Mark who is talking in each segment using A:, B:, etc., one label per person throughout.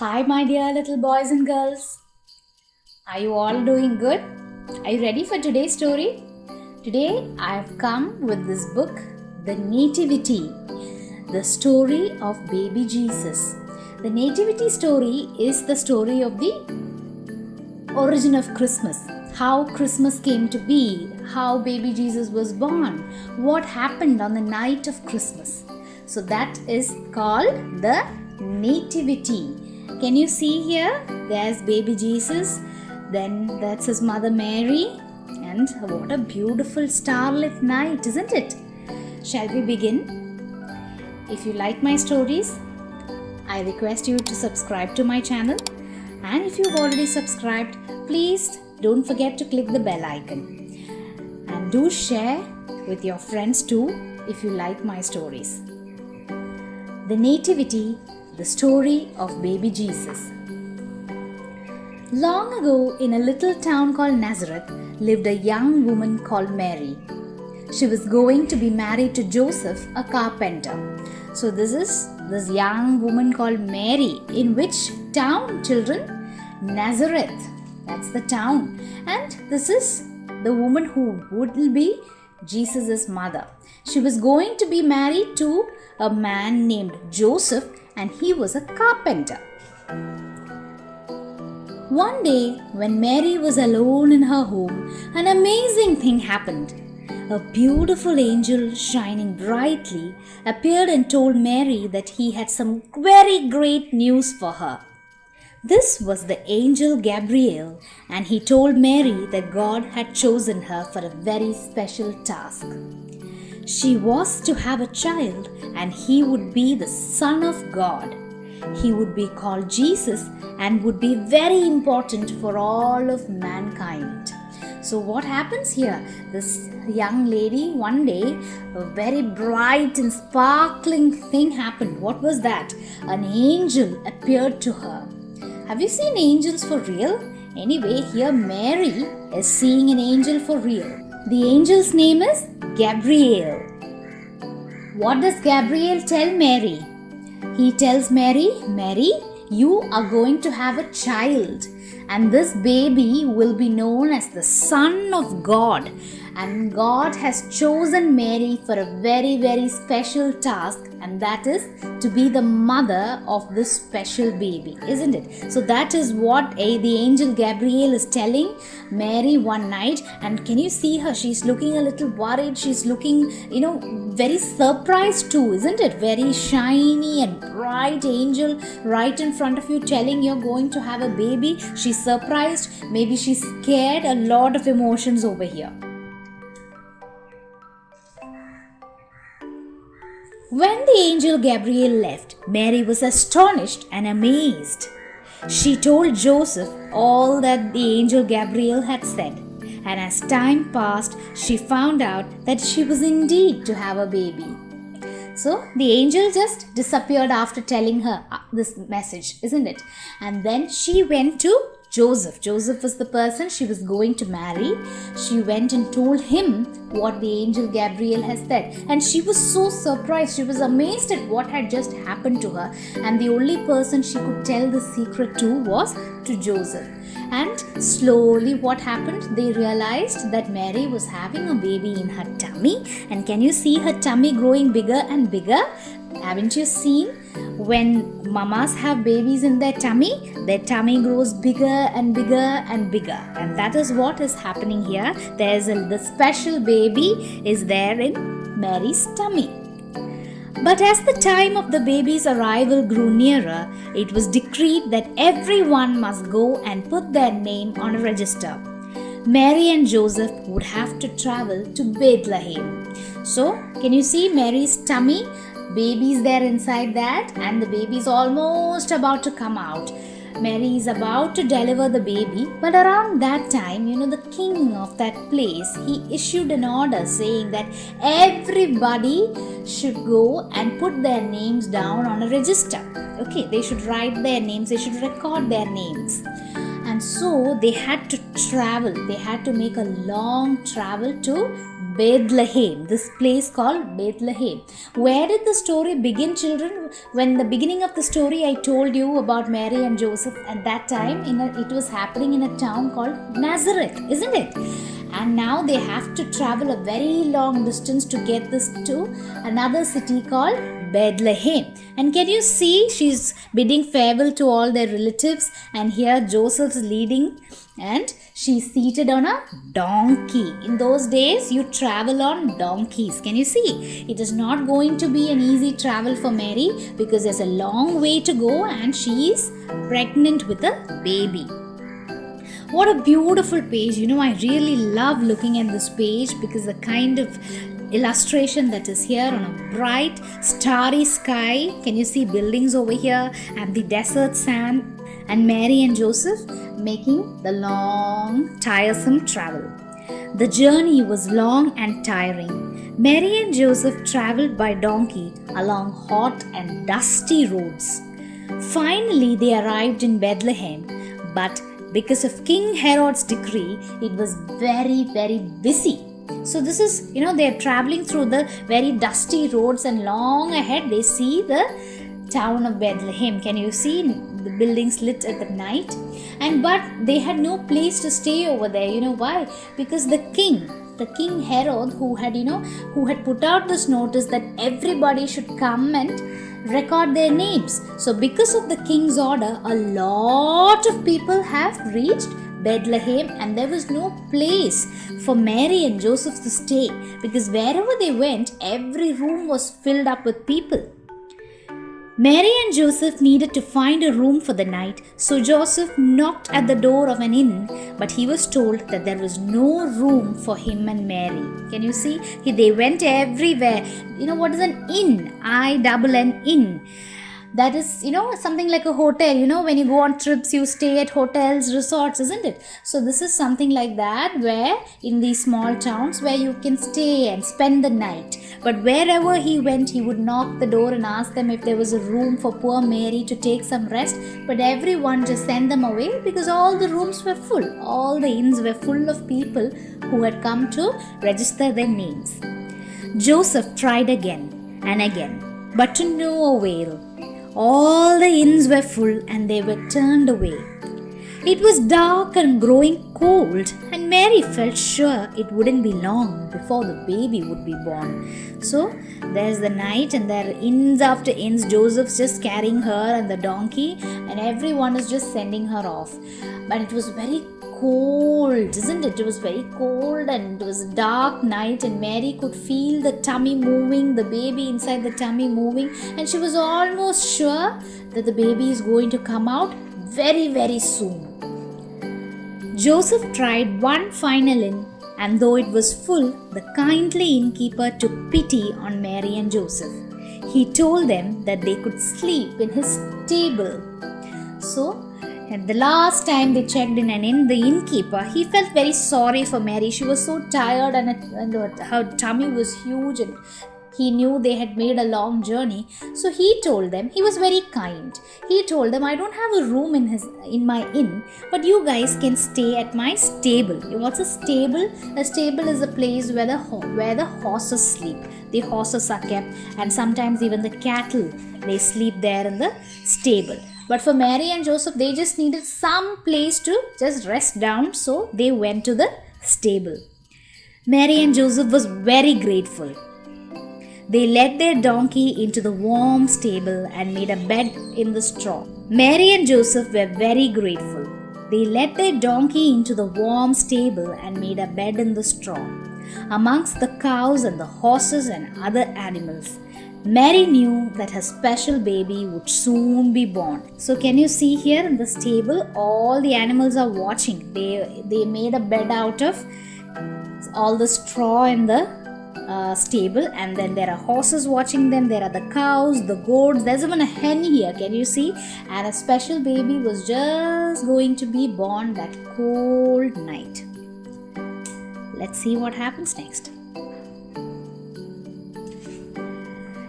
A: Hi, my dear little boys and girls. Are you all doing good? Are you ready for today's story? Today I have come with this book, The Nativity, the story of baby Jesus. The Nativity Story is the story of the origin of Christmas, how Christmas came to be, how baby Jesus was born, what happened on the night of Christmas. So that is called the Nativity. Can you see here? There's baby Jesus, then that's his mother Mary, and what a beautiful starlit night, isn't it? Shall we begin? If you like my stories, I request you to subscribe to my channel, and if you've already subscribed, please don't forget to click the bell icon, and do share with your friends too if you like my stories. The Nativity, the story of baby Jesus. Long ago, in a little town called Nazareth, lived a young woman called Mary. She was going to be married to Joseph, a carpenter. So this is this young woman called Mary. In which town, children? Nazareth. That's the town. And this is the woman who would be Jesus' mother. She was going to be married to a man named Joseph, and he was a carpenter. One day, when Mary was alone in her home, an amazing thing happened. A beautiful angel, shining brightly, appeared and told Mary that he had some very great news for her. This was the angel Gabriel, and he told Mary that God had chosen her for a very special task. She was to have a child, and he would be the Son of God. He would be called Jesus and would be very important for all of mankind. So what happens here? This young lady, one day, a very bright and sparkling thing happened. What was that? An angel appeared to her. Have you seen angels for real? Anyway, here Mary is seeing an angel for real. The angel's name is Gabriel. What does Gabriel tell Mary? He tells Mary, Mary, you are going to have a child, and this baby will be known as the Son of God. And God has chosen Mary for a very, very special task, and that is to be the mother of this special baby, isn't it? So that is what the angel Gabriel is telling Mary one night. And can you see her? She's looking a little worried. She's looking, very surprised too, isn't it? Very shiny and bright angel right in front of you telling you're going to have a baby. She's surprised. Maybe she's scared. A lot of emotions over here. When the angel Gabriel left, Mary was astonished and amazed. She told Joseph all that the angel Gabriel had said, and as time passed, she found out that she was indeed to have a baby. So the angel just disappeared after telling her this message, isn't it? And then she went to Joseph. Joseph was the person she was going to marry. She went and told him what the angel Gabriel has said. And she was so surprised. She was amazed at what had just happened to her. And the only person she could tell the secret to was to Joseph. And slowly what happened? They realized that Mary was having a baby in her tummy. And can you see her tummy growing bigger and bigger? Haven't you seen when mamas have babies in their tummy grows bigger and bigger and bigger. And that is what is happening here. The special baby is there in Mary's tummy. But as the time of the baby's arrival grew nearer, it was decreed that everyone must go and put their name on a register. Mary and Joseph would have to travel to Bethlehem. So, can you see Mary's tummy? Baby is there inside that, and the baby is almost about to come out. Mary is about to deliver the baby, but around that time, the king of that place, he issued an order saying that everybody should go and put their names down on a register. Okay, they should write their names, they should record their names. And And so they had to travel. They had to make a long travel to Bethlehem, this place called Bethlehem. Where did the story begin, children? When the beginning of the story I told you about Mary and Joseph, at that time it was happening in a town called Nazareth, isn't it? And now they have to travel a very long distance to get this to another city called Bethlehem. And can you see, she's bidding farewell to all their relatives, and here Joseph's leading, and she's seated on a donkey. In those days, you travel on donkeys. Can you see? It is not going to be an easy travel for Mary because there's a long way to go, and she is pregnant with a baby. What a beautiful page. I really love looking at this page because the kind of illustration that is here on a bright starry sky. Can you see buildings over here and the desert sand, and Mary and Joseph making the long tiresome travel. The journey was long and tiring. Mary and Joseph traveled by donkey along hot and dusty roads. Finally they arrived in Bethlehem, but because of King Herod's decree, it was very, very busy. So this is, they are traveling through the very dusty roads, and long ahead they see the town of Bethlehem. Can you see the buildings lit at the night? But they had no place to stay over there. You know why? Because the king Herod, who had put out this notice that everybody should come and record their names. So because of the king's order, a lot of people have reached Bethlehem, and there was no place for Mary and Joseph to stay because wherever they went, every room was filled up with people. Mary and Joseph needed to find a room for the night, so Joseph knocked at the door of an inn, but he was told that there was no room for him and Mary. Can you see? They went everywhere. What is an inn? I-double-N-inn. That is, something like a hotel. When you go on trips, you stay at hotels, resorts, isn't it? So this is something like that, where in these small towns where you can stay and spend the night. But wherever he went, he would knock the door and ask them if there was a room for poor Mary to take some rest. But everyone just sent them away because all the rooms were full. All the inns were full of people who had come to register their names. Joseph tried again and again, but to no avail. All the inns were full and they were turned away. It was dark and growing cold, and Mary felt sure it wouldn't be long before the baby would be born. So there's the night, and there are inns after inns. Joseph's just carrying her and the donkey, and everyone is just sending her off. But it was very cold, isn't it? It was very cold, and it was a dark night, and Mary could feel the tummy moving, the baby inside the tummy moving, and she was almost sure that the baby is going to come out very, very soon. Joseph tried one final inn, and though it was full, the kindly innkeeper took pity on Mary and Joseph. He told them that they could sleep in his stable. So, at the last time they checked in an inn, the innkeeper, he felt very sorry for Mary. She was so tired, and her tummy was huge, and he knew they had made a long journey. So he told them, he was very kind. He told them, I don't have a room in my inn, but you guys can stay at my stable. What's a stable? A stable is a place where the horses sleep. The horses are kept, and sometimes even the cattle, they sleep there in the stable. But for Mary and Joseph, they just needed some place to just rest down, so they went to the stable. Mary and Joseph was very grateful. They led their donkey into the warm stable and made a bed in the straw. Mary and Joseph were very grateful. They led their donkey into the warm stable and made a bed in the straw, amongst the cows and the horses and other animals. Mary knew that her special baby would soon be born. So can you see here in the stable, all the animals are watching. They made a bed out of all the straw in the stable, and then there are horses watching them, there are the cows, the goats, there's even a hen here, can you see? And a special baby was just going to be born that cold night. Let's see what happens next.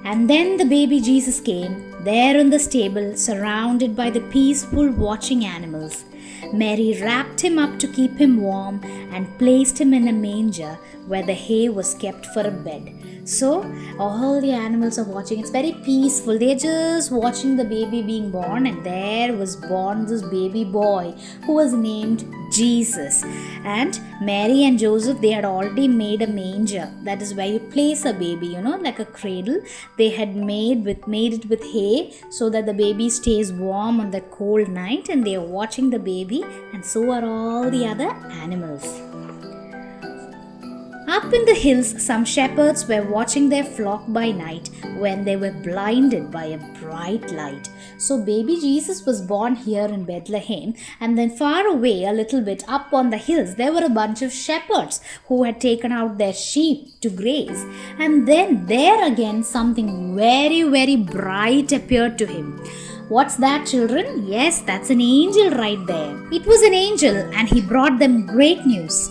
A: And then the baby Jesus came, there in the stable, surrounded by the peaceful watching animals. Mary wrapped him up to keep him warm and placed him in a manger where the hay was kept for a bed. So all the animals are watching. It's very peaceful. They're just watching the baby being born, and there was born this baby boy who was named Jesus. And Mary and Joseph, they had already made a manger. That is where you place a baby, like a cradle. They had made it with hay so that the baby stays warm on that cold night, and they are watching the baby, and so are all the other animals. Up in the hills, some shepherds were watching their flock by night when they were blinded by a bright light. So baby Jesus was born here in Bethlehem, and then far away a little bit up on the hills there were a bunch of shepherds who had taken out their sheep to graze. And then there again something very, very bright appeared to him. What's that, children? Yes, that's an angel right there. It was an angel, and he brought them great news.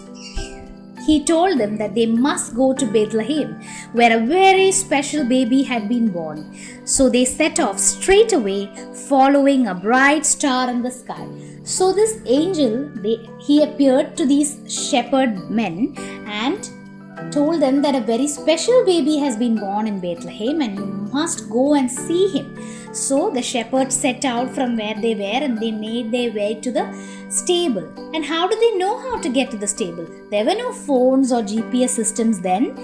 A: He told them that they must go to Bethlehem, where a very special baby had been born. So they set off straight away, following a bright star in the sky. So this angel, he appeared to these shepherd men and told them that a very special baby has been born in Bethlehem, and you must go and see him. So the shepherds set out from where they were, and they made their way to the stable. And how do they know how to get to the stable? There were no phones or GPS systems then.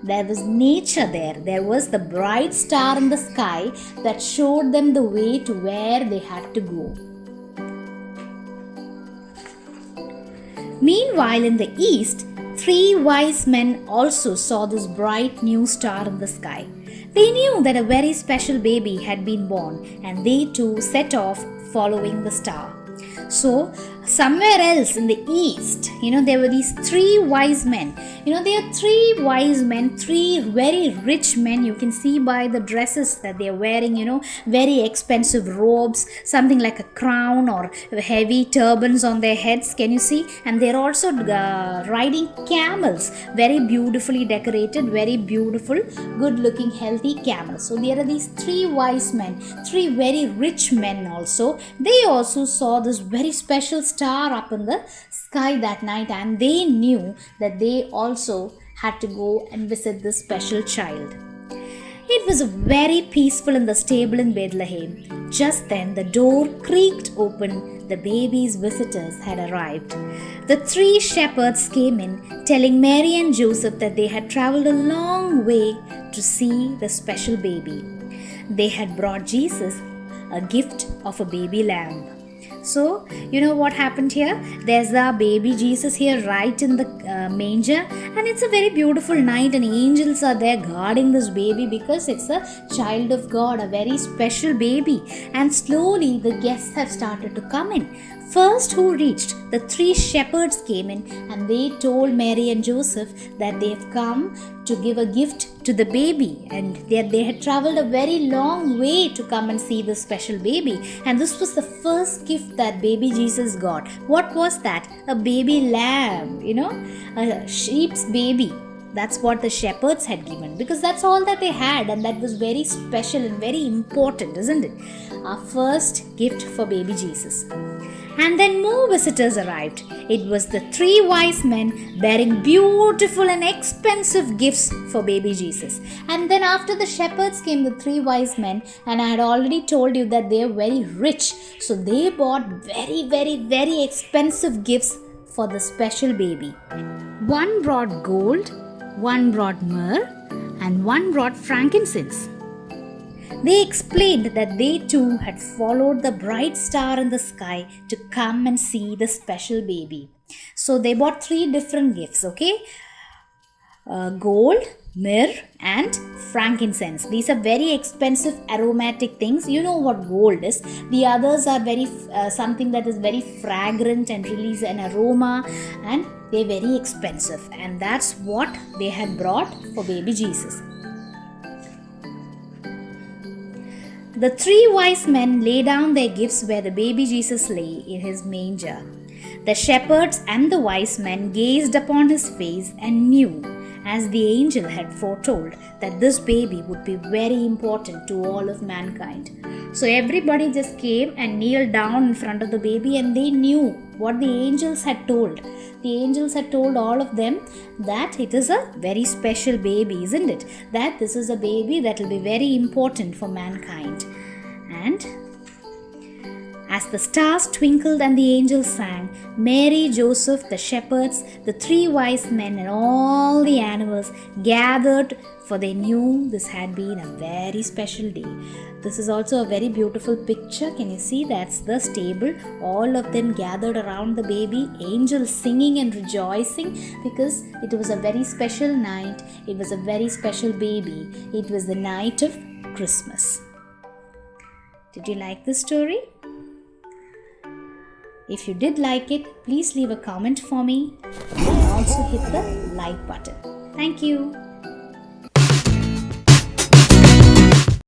A: There was nature there. There was the bright star in the sky that showed them the way to where they had to go. Meanwhile, in the east, 3 wise men also saw this bright new star in the sky. They knew that a very special baby had been born, and they too set off following the star. So, somewhere else in the east, there were these 3 wise men. There are 3 wise men, 3 very rich men. You can see by the dresses that they are wearing, very expensive robes, something like a crown or heavy turbans on their heads. Can you see? And they're also riding camels, very beautifully decorated, very beautiful, good looking, healthy camels. So there are these 3 wise men, 3 very rich men also. They also saw this very special star up in the sky that night, and they knew that they also had to go and visit this special child. It was very peaceful in the stable in Bethlehem. Just then the door creaked open. The baby's visitors had arrived. The 3 shepherds came in, telling Mary and Joseph that they had traveled a long way to see the special baby. They had brought Jesus a gift of a baby lamb. So, what happened here? There's the baby Jesus here right in the manger, and it's a very beautiful night, and angels are there guarding this baby because it's a child of God, a very special baby. And slowly the guests have started to come in. First, who reached? The 3 shepherds came in, and they told Mary and Joseph that they have come to give a gift to the baby, and they had traveled a very long way to come and see this special baby. And this was the first gift that baby Jesus got. What was that? A baby lamb, a sheep's baby. That's what the shepherds had given, because that's all that they had, and that was very special and very important, isn't it? Our first gift for baby Jesus. And then more visitors arrived. It was the 3 wise men bearing beautiful and expensive gifts for baby Jesus. And then after the shepherds came the 3 wise men, and I had already told you that they are very rich. So they bought very, very, very expensive gifts for the special baby. One brought gold, one brought myrrh, and one brought frankincense. They explained that they too had followed the bright star in the sky to come and see the special baby. So they bought 3 different gifts, okay? Gold, myrrh, and frankincense. These are very expensive aromatic things. You know what gold is. The others are very something that is very fragrant and release an aroma, and they're very expensive. And that's what they had brought for baby Jesus. The 3 wise men lay down their gifts where the baby Jesus lay in his manger. The shepherds and the wise men gazed upon his face and knew, as the angel had foretold that this baby would be very important to all of mankind. So everybody just came and kneeled down in front of the baby, and they knew what the angels had told. The angels had told all of them that it is a very special baby, isn't it? That this is a baby that will be very important for mankind. And as the stars twinkled and the angels sang, Mary, Joseph, the shepherds, the 3 wise men, and all the animals gathered, for they knew this had been a very special day. This is also a very beautiful picture. Can you see? That's the stable. All of them gathered around the baby, angels singing and rejoicing because it was a very special night. It was a very special baby. It was the night of Christmas. Did you like this story? If you did like it, please leave a comment for me and also hit the like button. Thank you.